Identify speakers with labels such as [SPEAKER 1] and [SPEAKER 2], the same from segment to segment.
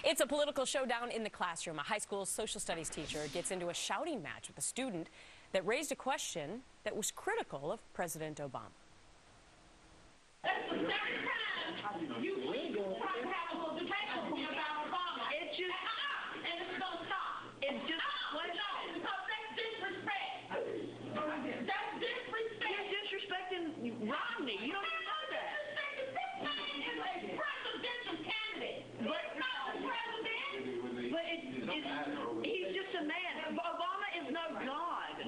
[SPEAKER 1] It's a political showdown in the classroom. A high school social studies teacher gets into a shouting match with a student that raised a question that was critical of President Obama.
[SPEAKER 2] That's the second time you try to have a little debate about Obama. It's just, and it's going to stop. It's just, no, because that's disrespect. That's disrespect. You're disrespecting Romney. You don't even know that. This man is a presidential candidate. But not a president. But he's just a man. Obama is no God.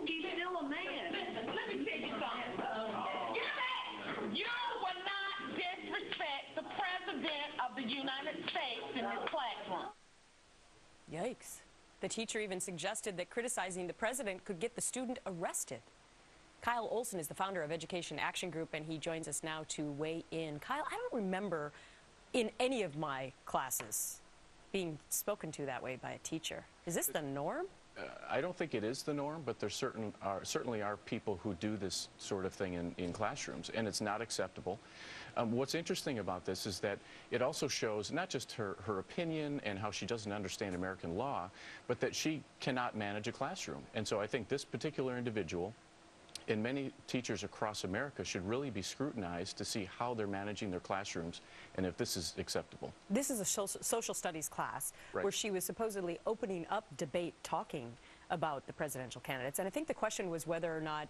[SPEAKER 2] He's still a man. Let me tell you something. You will not disrespect the President of the United States in this classroom.
[SPEAKER 1] Yikes. The teacher even suggested that criticizing the president could get the student arrested. Kyle Olson is the founder of Education Action Group, and he joins us now to weigh in. Kyle, I don't remember in any of my classes being spoken to that way by a teacher. Is this the norm?
[SPEAKER 3] I don't think it is the norm, but there certainly are people who do this sort of thing in classrooms, and it's not acceptable. What's interesting about this is that it also shows not just her opinion and how she doesn't understand American law, but that she cannot manage a classroom. And so I think this particular individual and many teachers across America should really be scrutinized to see how they're managing their classrooms and if this is acceptable.
[SPEAKER 1] This is a social studies class
[SPEAKER 3] Right.
[SPEAKER 1] where she was supposedly opening up debate, talking about the presidential candidates. And I think the question was whether or not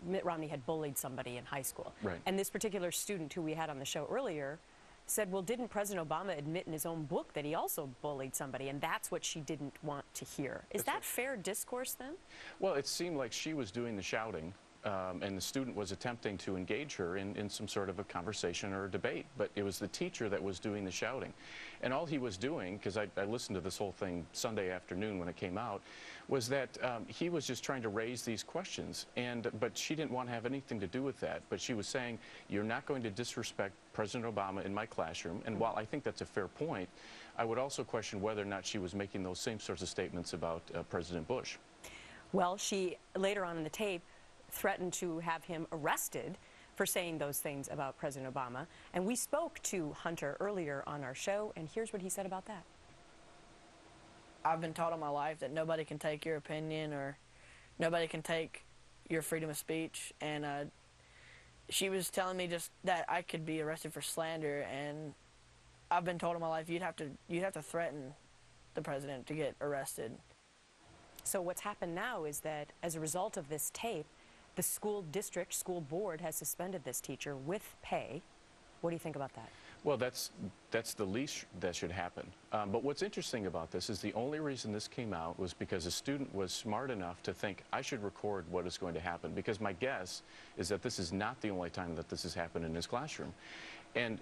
[SPEAKER 1] Mitt Romney had bullied somebody in high school.
[SPEAKER 3] Right.
[SPEAKER 1] And this particular student who we had on the show earlier said, well, didn't President Obama admit in his own book that he also bullied somebody? And that's what she didn't want to hear. Is that fair discourse then?
[SPEAKER 3] Well, it seemed like she was doing the shouting, and the student was attempting to engage her in some sort of a conversation or a debate. But it was the teacher that was doing the shouting. And all he was doing, because I listened to this whole thing Sunday afternoon when it came out, was that he was just trying to raise these questions. But she didn't want to have anything to do with that. But she was saying, you're not going to disrespect President Obama in my classroom. And while I think that's a fair point, I would also question whether or not she was making those same sorts of statements about President Bush.
[SPEAKER 1] Well, she, later on in the tape, threatened to have him arrested for saying those things about President Obama. And we spoke to Hunter earlier on our show, and here's what he said about that.
[SPEAKER 4] I've been taught all my life that nobody can take your opinion or nobody can take your freedom of speech. And she was telling me just that I could be arrested for slander, and I've been told all my life you'd have to threaten the president to get arrested.
[SPEAKER 1] So what's happened now is that as a result of this tape, the school board has suspended this teacher with pay. What do you think about that?
[SPEAKER 3] Well, that's the least that should happen. But what's interesting about this is the only reason this came out was because a student was smart enough to think, I should record what is going to happen, because my guess is that this is not the only time that this has happened in his classroom. And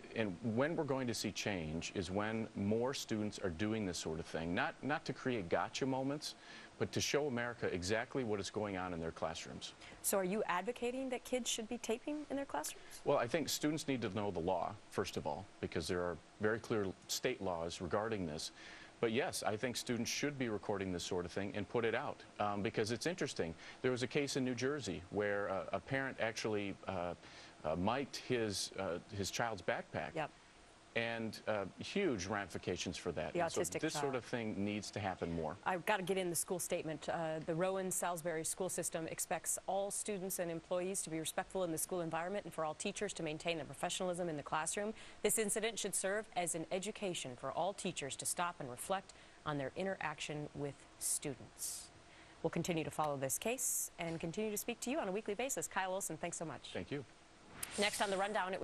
[SPEAKER 3] when we're going to see change is when more students are doing this sort of thing, not to create gotcha moments, but to show America exactly what is going on in their classrooms.
[SPEAKER 1] So are you advocating that kids should be taping in their classrooms?
[SPEAKER 3] Well, I think students need to know the law, first of all, because there are very clear state laws regarding this. But yes, I think students should be recording this sort of thing and put it out, because it's interesting. There was a case in New Jersey where a parent actually mic'd his child's backpack.
[SPEAKER 1] Yep.
[SPEAKER 3] And huge ramifications for that.
[SPEAKER 1] The autistic
[SPEAKER 3] so this
[SPEAKER 1] child.
[SPEAKER 3] sort of thing needs to happen more.
[SPEAKER 1] I've got to get in the school statement. The Rowan-Salisbury school system expects all students and employees to be respectful in the school environment and for all teachers to maintain their professionalism in the classroom. This incident should serve as an education for all teachers to stop and reflect on their interaction with students. We'll continue to follow this case and continue to speak to you on a weekly basis. Kyle Olson, thanks so much.
[SPEAKER 3] Thank you.
[SPEAKER 1] Next on The Rundown,